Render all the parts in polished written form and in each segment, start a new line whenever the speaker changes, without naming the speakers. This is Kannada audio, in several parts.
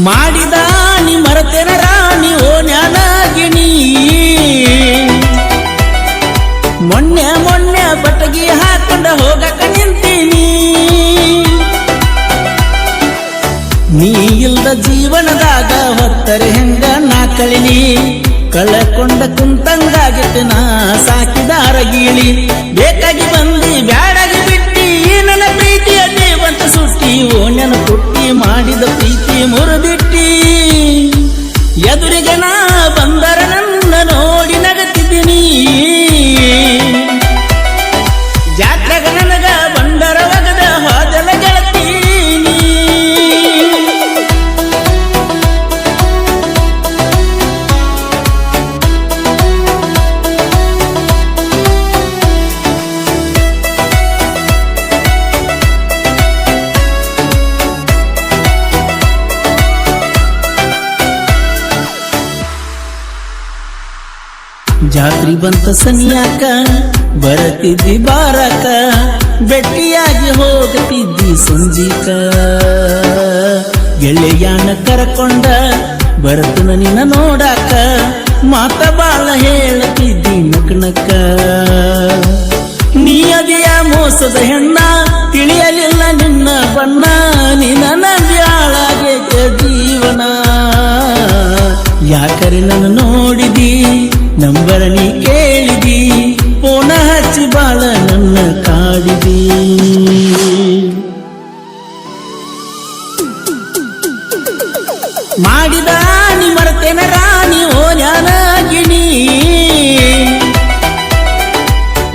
ಮಾಡಿದ ನೀ ಮರತೆನ ರಾಣಿ ಓ ಜ್ಞಾನಾಗಿಣಿ ಮೊನ್ನೆ ಮೊನ್ನೆ ಬಟಗಿ ಹಾಕೊಂಡ ಹೋಗಕ ನಿಂತೀನಿ ನೀ ಇಲ್ದ ಜೀವನದಾಗ ಹೊತ್ತರೆ ಹೆಂಗ ನಾ ಕಳಿಲಿ ಕಳಕೊಂಡ ಕುಂತಂಗಾಗಿತ್ತು ನಾ ಸಾಕಿದ ಅರಗೀಳಿ ಬೇಕಾಗಿ ಬಂದಿ ಬ್ಯಾಡಾಗಿ ಬಿಟ್ಟಿ ನನ್ನ ಪ್ರೀತಿಯ ದೇವಂತ ಸುಟ್ಟಿ ಓ ನೆನ ಪುಟ್ಟಿ ಮಾಡಿದ ಪ್ರೀತಿ ಮುರಿದಿಟ್ಟಿ ಎದುರಿಗೆ ನಾ ಬಂದರ ನನ್ನ ನೋಡಿ ನಗತಿದ್ದೀನಿ ಜಾತ್ರೆಗ ನನಗ ಬಂದರ ಒಗದ ಹೋದಲ ಗೆಳತೀನಿ ಜಾತ್ರಿ ಬಂತ ಸನಿಯಾಕ ಬರತಿದ್ದಿ ಬಾರಕ ಬೆಟ್ಟಿಯಾಗಿ ಹೋಗತಿದ್ದಿ ಸಂಜೀಕ ಗೆಳೆಯಾನ ಕರಕೊಂಡ ಬರತನ ನಿನ್ನ ನೋಡಾಕ ಮಾತ ಬಾಳ ಹೇಳತಿದ್ದಿ ನಕನಕ ನೀ ಅದಿಯ ಮೋಸದ ಹೆಣ್ಣ ತಿಳಿಯಲಿಲ್ಲ ನಿನ್ನ ಬಣ್ಣ ನಿನ್ನ ಬ್ಯಾಳಾಗೈತೆ ಜೀವನ ಯಾಕರೆ ನನ್ನ ನೋಡಿದಿ ನಂಬರ ನೀ ಕೇಳಿದಿ ಫೋನ ಹಚ್ಚಿ ಬಾಳ ನನ್ನ ಕಾಡಿದಿ ಮಾಡಿದ ನೀ ಮರತೆನ ರಾಣಿ ಓ ಜ್ಞಾನಾಗಿಣಿ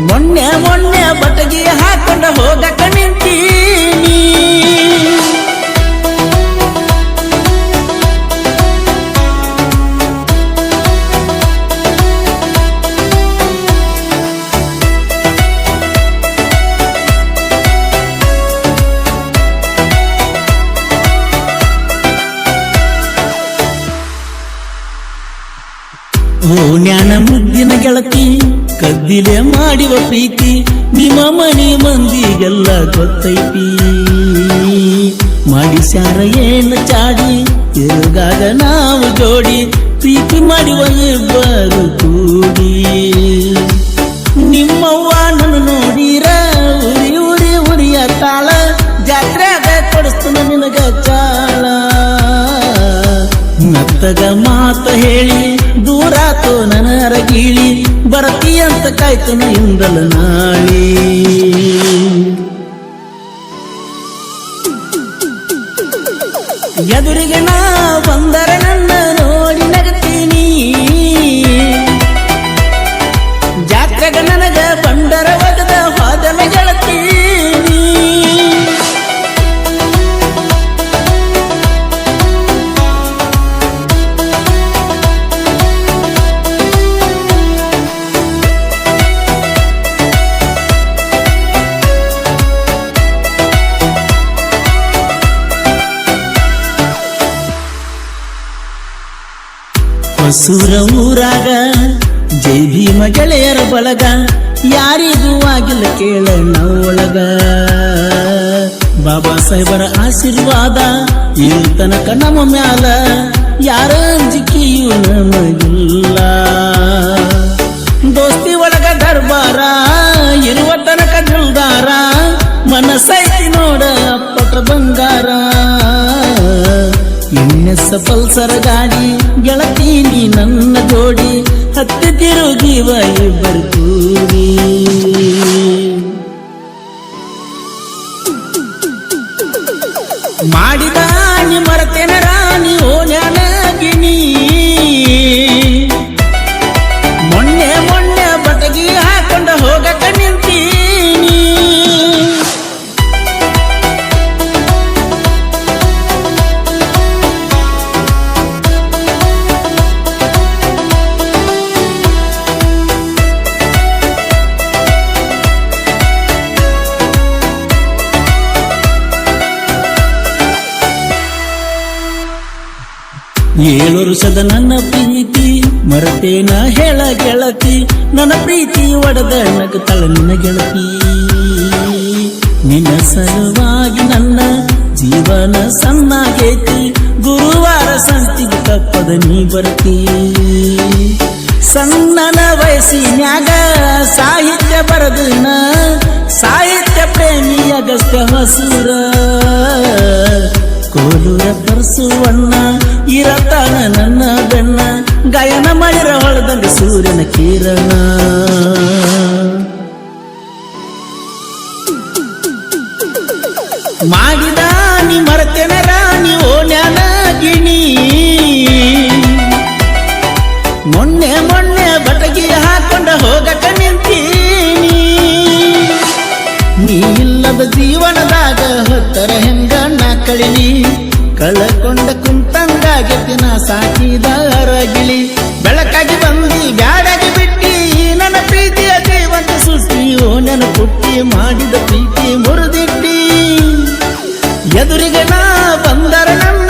ಮೊನ್ನೆ ಮೊನ್ನೆ ಬಟಗಿ ಹಾಕೊಂಡ ಹೋಗಕ ನಿಂತೀನಿ ಓ ಜ್ಞಾನ ಮುದ್ದಿನ ಗೆಳತಿ ಕದ್ದಿಲೆ ಮಾಡಿವ ಪ್ರೀತಿ ನಿಮ್ಮ ಮನೆ ಮಂದಿಗೆಲ್ಲ ಗೊತ್ತೈತಿ ಮಾಡಿಸ್ಯಾರ ಏನ ಚಾಡಿ ತಿರುಗಾಗ ನಾವು ಜೋಡಿ ಪ್ರೀತಿ ಮಾಡುವ ಇಬ್ಬರು ಕೂಡಿ ನಿಮ್ಮವ್ವ ನನ್ನ ನೋಡಿರ ಉರಿ ಉರಿ ಉರಿಯ ತಾಳ ಜಾತ್ರೆಗ ಕೊಡಿಸ್ತಾನ ನಿನಗ ಚಾಳ ನತ್ತಗ ಮಾತ ಹೇಳಿ ದೂರಾತೋ ನನ್ನ ಅರಗೀಳಿ ಬರತಿ ಅಂತ ಕಾಯ್ತನ ಇಂದಲ ನಾಳಿ ಎದುರಿಗೆ ನಾ ಬಂದರ ನನ್ನ ನೋಡಿ ನಗತೀನಿ ಜಾತ್ರೆಗ ನನಗ ಬಂದರ ಒಗದ ಹೋದಲ ಗೆಳತೀನಿ ಹೊಸೂರ ಊರಾಗ ಜೈ ಭೀಮ ಗೆಳೆಯರ ಬಳಗ ಯಾರಿಗೂ ಆಗಿಲ್ಲ ಕೇಳ ನವೊಳಗ ಬಾಬಾ ಸಾಹೇಬರ ಆಶೀರ್ವಾದ ಇರು ತನಕ ನಮ್ಮ ಮ್ಯಾಲ ಯಾರ ಅಂಜಿಕೆಯೂ ನಮಗಿಲ್ಲ ದೋಸ್ತಿ ಒಳಗ ದರ್ಬಾರ ಇರುವ ತನಕ ಜಲ್ದಾರ ಮನಸ್ಸೈತಿ ನೋಡ ಅಪ್ಪಟ ಬಂಗಾರ ಇನ್ನೆಸ ಪಲ್ಸರ ಗಾಡಿ ಗೆಳತೀನಿ ನನ್ನ ಜೋಡಿ ಹತ್ತಿ ತಿರುಗಿವ ಇಬ್ಬರು ಕೂಡಿ ಮಾಡಿದ ನೀ ಮರತೆನ ರಾಣಿ ಓ ಜ್ಞಾನಾಗಿಣಿ ಮೊನ್ನೆ ಮೊನ್ನೆ ಬಟಗಿ ಹಾಕೊಂಡ ಹೋಗಕ ನಿಂತೀನಿ ಏಳು ವರ್ಷದ ನನ್ನ ಪ್ರೀತಿ ಮರತೇನ ಹೇಳ ಗೆಳತಿ ನನ್ನ ಪ್ರೀತಿ ಒಡೆದ ನಗತಳ ನಿನ್ನ ಗೆಳತಿ ನಿನ್ನ ಸಲುವಾಗಿ ನನ್ನ ಜೀವನ ಸಣ್ಣಾಗೈತಿ ಗುರುವಾರ ಬರ್ತಿ ಸಣ್ಣನ ವಯಸ್ಸಿನ್ಯಾಗ ಸಾಹಿತ್ಯ ಬರದನ ಸಾಹಿತ್ಯ ಪ್ರೇಮಿ ಅಗಸ್ತ್ಯ ಹೊಸೂರ ಕೋಲೂರ ಪರಸುವಣ್ಣ ಇರತಾನ ನನ್ನ ಬೆನ್ನ ಗಾಯನ ಮಾಡಿರ ಹೊಳದಲ್ಲಿ ಸೂರ್ಯನ ಕಿರಣ ಮಾಡಿದ ನೀ ಮರತೆನ ರಾಣಿ ಓಣ್ಯಾನ ಗಿಣಿ ಮೊನ್ನೆ ಬಟಗಿ ಹಾಕೊಂಡ ಹೋಗಕ ನಿಂತೀನಿ ನೀ ಇಲ್ಲದ ಜೀವನದಾಗ ಹೊತ್ತರ ಹೆಂಗ ನಾ ಕಳಿಲಿ ಕಳಕೊಂಡ ಕುಂತಂಗಾಗೆತಿನ ಸಾಕಿದ ಅರಗಿಳಿ ಬೆಳಕಾಗಿ ಬಂದಿ ಬ್ಯಾಡಾಗಿ ಬಿಟ್ಟಿ ನನ್ನ ಪ್ರೀತಿಯ ಜೀವಂತ ಸೃಷ್ಟಿ ಓ ನನ್ನ ಪುಟ್ಟಿ ಮಾಡಿದ ಪ್ರೀತಿ ಮುರಿದಿಟ್ಟಿ ಎದುರಿಗೆ ನಾ ಬಂದರ ನಮ್ಮ